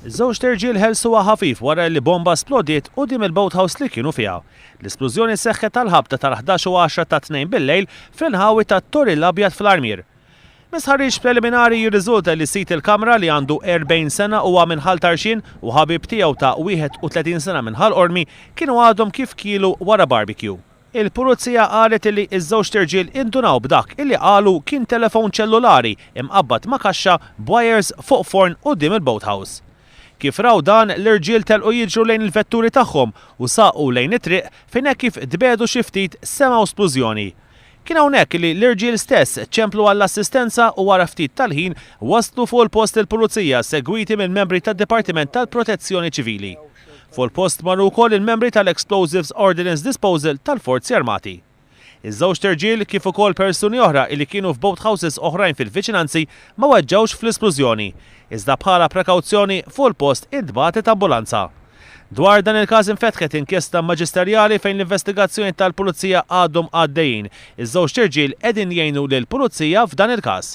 Żewġ terġiel ħelsuha ħafif wara li bomba splodiet quddiem il-boathouse li kienu fiha. L-esplużjoni seħħet tal-ħabta tal-11:10 ta' tnejn bil-lejl fl-inħawi tat-Tor l-Abjad fl-Armier. Misħarriġ preliminari jirriżulta li sit il-kamra li għandu 40 sena huwa minħal Tarxin u ħabib tiegħu ta' 31 sena minħal Ormi kienu għadhom kif kielu wara barbecue. Il-pulizija qalet li iż-żewġ terġiel indunaw b'dak illi qalu kien telefon ċellulari imqabbad ma' kaxxa b'wires fuq forn quddiem il-boathouse. Kif raw dan l-irġiel telqu jiġru lejn il-vetturi tagħhom u saqu lejn it-triq fejn hekk kif dbedu xi ftit semgħu splużjoni. Kien hawnhekk li l-irġiel stess ċemplu għall-assistenza u wara ftit tal-ħin waslu fuq il-post il-pulizija segwiti minn membri tad-Dipartiment tal-Protezzjoni Ċivili. Fuq il-post marru wkoll il-membri tal-Explosives Ordnance Disposal tal-Forzi Armati. Iż-żewġ terġiel kif ukoll persuni oħra li kienu f'boathouses oħrajn fil-viċinanzi ma weġġawx fl-esplużjoni, iżda bħala prekawzjoni fuq il-post intbagħtet ambulanza. Dwar dan il-każ infetħet inkjesta maġisterjali fejn l-investigazzjoni tal-pulizija għadhom għaddejjin. Iż-żewġ terġiel qegħdin jgħinu lill-pulizija f'dan il-każ.